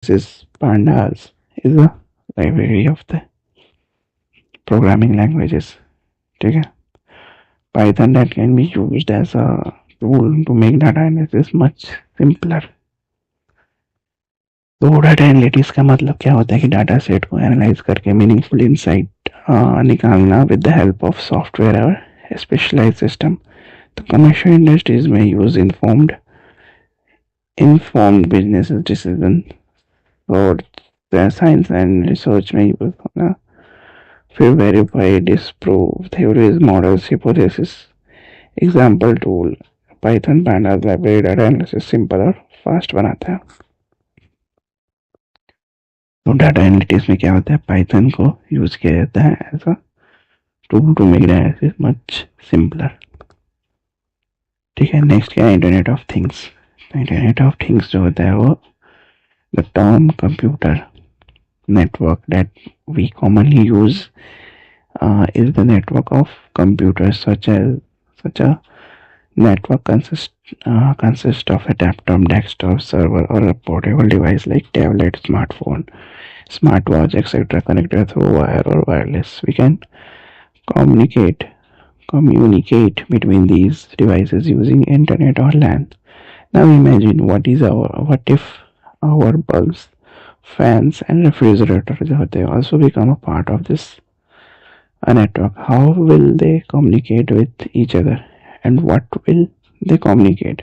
This is Pandas is a library of the programming languages. ठीक है? Python that can be used as a tool to make data analysis much simpler. तो data analytics का मतलब क्या होता है कि डाटा सेट को एनालाइज करके मीनिंगफुल इंसाइट निकालना with the help of software और स्पेशलाइज्ड सिस्टम. तो कमर्शियल इंडस्ट्रीज में यूज इन्फॉर्म्ड बिजनेस डिसीजन और साइंस एंड रिसर्च में यूज होना. फिर verify disprove theories models hypothesis. Example tool Python pandas library data analysis simple और fast बनाता है. तो डाटा एनालिटिक्स में क्या होता है, पाइथन को यूज किया जाता है as a tool to make data analysis much simpler. ठीक है. नेक्स्ट क्या है, internet of things. Internet of things जो होता है वो the term computer network that we commonly use is the network of computers such a network consists of a laptop, desktop, server or a portable device like tablet, smartphone, smartwatch, etc. connected through wire or wireless. We can communicate between these devices using internet or LAN. Now imagine what if our bulbs, fans and refrigerators also become a part of this network. How will they communicate with each other and what will they communicate?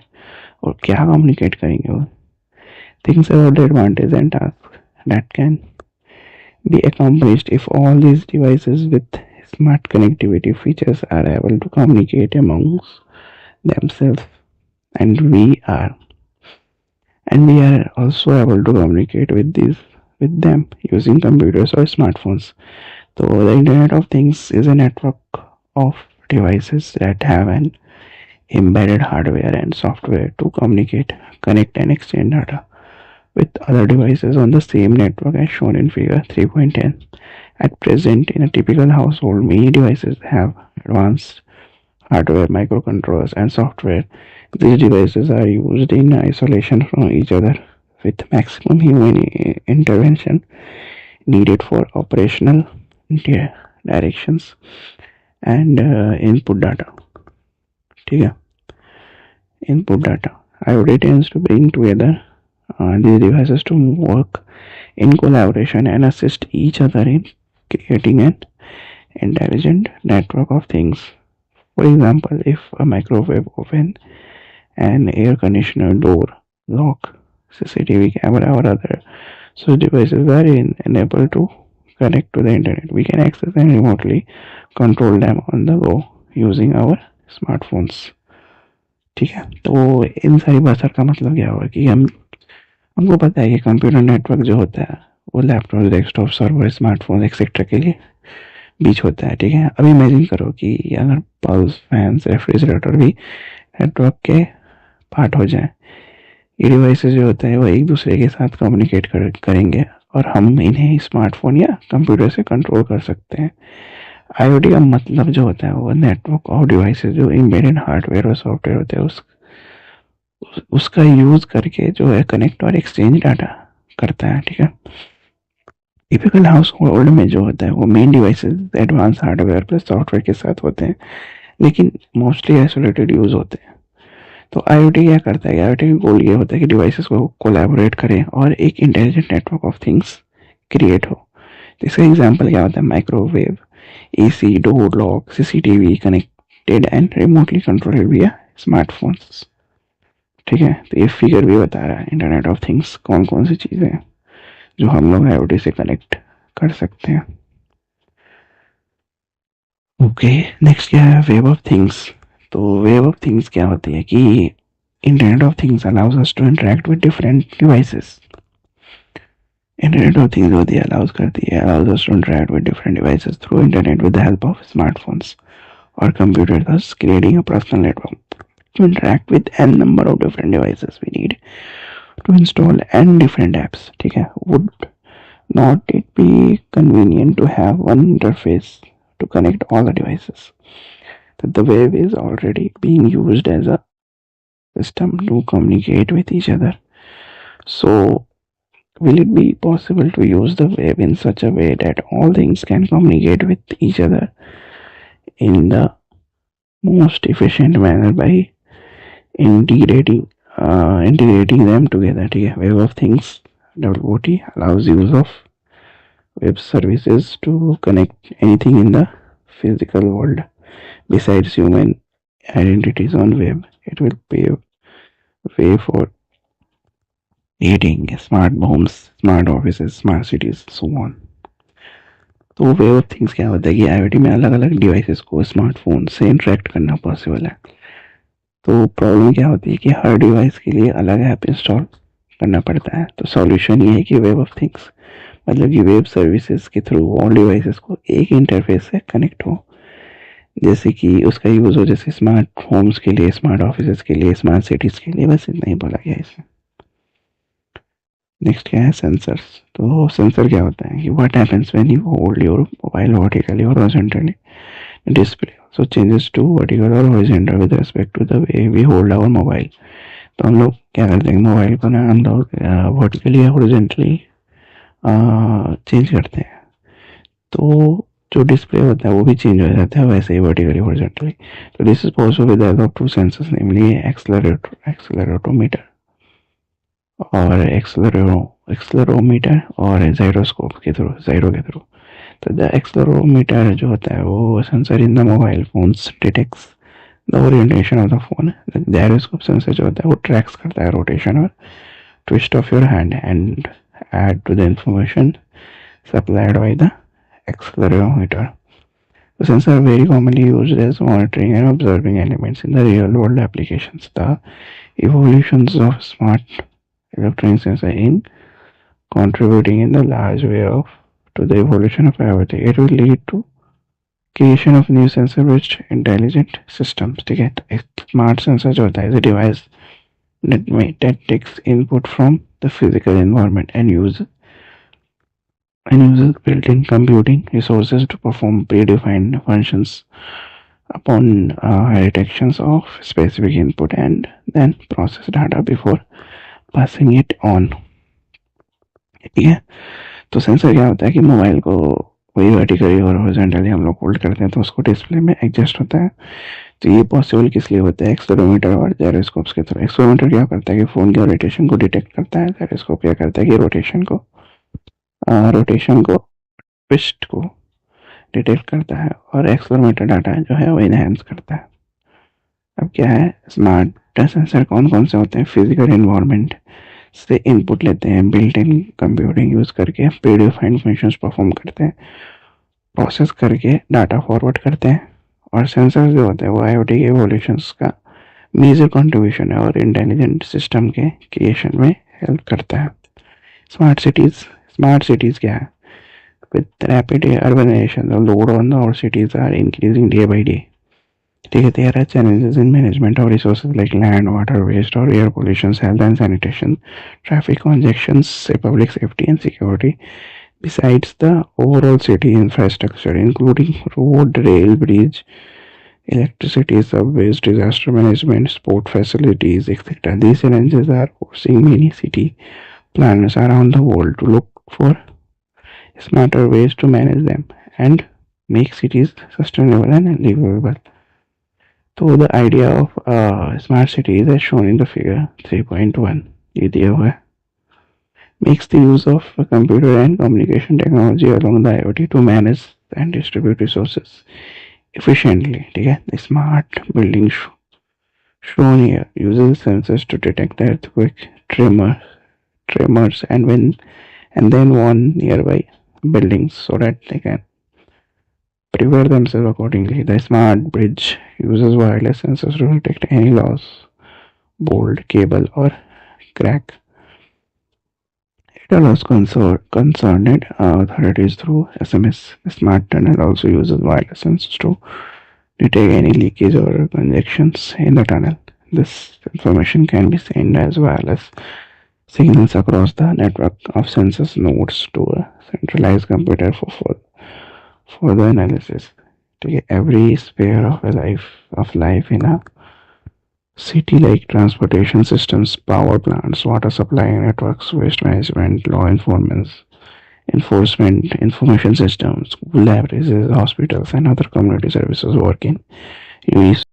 और क्या communicate करेंगे वो? Things about the advantage and tasks that can be accomplished if all these devices with smart connectivity features are able to communicate amongst themselves, and we are also able to communicate with them using computers or smartphones. So the Internet of Things is a network of devices that have an embedded hardware and software to communicate, connect and exchange data with other devices on the same network as shown in figure 3.10. At present, in a typical household, many devices have advanced hardware, microcontrollers and software. These devices are used in isolation from each other with maximum human intervention needed for operational directions and input data. ठीक है. Input data. IoT tends to bring together these devices to work in collaboration and assist each other in creating an intelligent network of things. For example, if a microwave oven, an air conditioner, door, lock, CCTV camera or other such devices are enabled to connect to the internet, we can access and remotely control them on the go using our smartphones. ठीक है. तो इन सारी बातों का मतलब क्या होगा कि हमको पता है कि कंप्यूटर नेटवर्क जो होता है वो laptop, desktop, server, smartphone etcetera के लिए बीच होता है. ठीक है. अब इमेजिन करो कि अगर पल्स, फैंस, रेफ्रिजरेटर भी नेटवर्क के पार्ट हो जाए. ये डिवाइसेस जो होते हैं वो एक दूसरे के साथ कम्युनिकेट करेंगे और हम इन्हें स्मार्टफोन या कंप्यूटर से कंट्रोल कर सकते हैं. आईओटी का मतलब जो होता है वो नेटवर्क ऑफ डिवाइसेस जो एम्बेडेड हार्डवेयर और सॉफ्टवेयर होते हैं उसका यूज करके जो है कनेक्ट और एक्सचेंज डाटा करता है. ठीक है. टिपिकल हाउस होल्ड में जो होता है वो main devices advance hardware plus software के साथ होते हैं लेकिन मोस्टली आइसोलेटेड यूज होते हैं. तो आईओटी क्या करता है, आईओटी का गोल ये होता है कि डिवाइसेस को कोलैबोरेट करें और एक intelligent network of things create हो. तो इसका एग्जांपल क्या होता है, microwave, AC, door lock, CCTV connected and remotely controlled विया स्मार्टफोन्स. ठीक है. तो ये फिगर भी बता रहा है इंटरनेट ऑफ थिंग्स कौन कौन सी चीज़ें हैं जो हम लोग आईओटी से कनेक्ट कर सकते हैं. ओके. नेक्स्ट क्या है, वेब ऑफ थिंग्स. तो वेब ऑफ थिंग्स क्या होती है कि internet of things allows us to interact with different devices. Internet of things होती है allows us to interact with different devices through internet with the help of smartphones or computers, thus creating a personal network to interact with n number of different devices. We need to install n different apps. ठीक है. Would not it be convenient to have one interface to connect all the devices? That the web is already being used as a system to communicate with each other. So will it be possible to use the web in such a way that all things can communicate with each other in the most efficient manner by integrating them together? ठीक है, Web of Things WOT allows use of web services to connect anything in the physical world besides human identities on web. It will pave way for creating smart homes, smart offices, smart cities, so on. तो way of things क्या होता है कि IoT में अलग अलग devices को smartphone से इंटरेक्ट करना पॉसिबल है. तो प्रॉब्लम क्या होती है कि हर डिवाइस के लिए अलग ऐप इंस्टॉल करना पड़ता है. तो सॉल्यूशन ये है कि वेब ऑफ थिंग्स मतलब कि वेब सर्विसेज के थ्रू ऑल डिवाइसेस को एक इंटरफेस से कनेक्ट हो. जैसे कि उसका यूज हो जैसे स्मार्ट होम्स के लिए, स्मार्ट ऑफिसेज के लिए, स्मार्ट सिटीज के लिए. बस इतना ही बोला गया इसमें. नेक्स्ट क्या है, सेंसर्स. तो सेंसर क्या होता है कि what happens when you hold your mobile vertically और horizontally. Display also changes to vertical or horizontal with respect to the way we hold our mobile. तो हम लोग क्या करते हैं, मोबाइल को ना हम लोग वर्टिकली या हॉरिजॉन्टली चेंज करते हैं. तो जो डिस्प्ले होता है वो भी चेंज हो जाता है वैसे ही वर्टिकली हॉरिजॉन्टली. तो this is possible with help of two sensors, namely accelerometer और एक्सेलेरोमीटर और जाइरोस्कोप के थ्रू, जाइरो के थ्रू. तो द एक्सेलेरोमीटर जो होता है वो sensor in the mobile phones detects the orientation of the phone. Gyroscope sensor जो होता है वो ट्रैक्स करता है रोटेशन और twist of your hand and add to the information supplied by the accelerometer. The sensors are very commonly used as monitoring and observing elements in the real-world applications. The evolutions of smart electronic sensor in contributing in the large way to the evolution of IoT. It will lead to creation of new sensor-based intelligent systems. ठीक है, smart sensor जो होता है is a device that takes input from the physical environment and uses built-in computing resources to perform predefined functions upon detections of specific input and then process data before passing it on. ठीक है, तो sensor क्या होता है कि mobile को वही vertically और हॉरिजॉन्टली हम लोग होल्ड करते हैं तो उसको डिस्प्ले में एडजस्ट होता है. तो ये पॉसिबल किस लिए होता है, एक्सेलेरोमीटर और जाइरोस्कोप्स के थ्रू. एक्सेलेरोमीटर क्या करता है कि फोन के रोटेशन को डिटेक्ट करता है. जाइरोस्कोप क्या करता है कि रोटेशन को ट्विस्ट को डिटेक्ट करता है और एक्सेलेरोमीटर डाटा जो है वो इनहेंस करता है. अब क्या है, स्मार्ट सेंसर कौन कौन से होते हैं, फिजिकल एनवायरनमेंट से इनपुट लेते हैं, बिल्ट इन कंप्यूटिंग यूज करके प्रीडिफाइंड फंक्शंस परफॉर्म करते हैं, प्रोसेस करके डाटा फॉरवर्ड करते हैं. और सेंसर जो होते हैं वो IoT के एवोल्यूशंस का मेजर कंट्रीब्यूशन है और इंटेलिजेंट सिस्टम के क्रिएशन में हेल्प करता है. स्मार्ट सिटीज क्या है, with rapid urbanization, the load on our cities are increasing day by day. There are challenges in management of resources like land, water, waste, or air pollution, health and sanitation, traffic congestions, public safety and security. Besides the overall city infrastructure, including road, rail, bridge, electricity, subways, disaster management, sport facilities, etc. These challenges are forcing many city planners around the world to look for smarter ways to manage them and make cities sustainable and livable. So the idea of smart cities as shown in the figure 3.1 ये दिया हुआ है, makes the use of computer and communication technology along the IoT to manage and distribute resources efficiently. ठीक है, the smart building shown here uses sensors to detect the earthquake, tremors and then warn nearby buildings so that they can prepare themselves accordingly. The smart bridge uses wireless sensors to detect any loss, bolt, cable or crack. It allows concerned authorities through SMS. The smart tunnel also uses wireless sensors to detect any leakage or congestions in the tunnel. This information can be sent as wireless signals across the network of sensors nodes to a centralized computer for further analysis. Every sphere of life in a City like transportation systems, power plants, water supply networks, waste management, law enforcement, information systems, school libraries, hospitals, and other community services work in unison.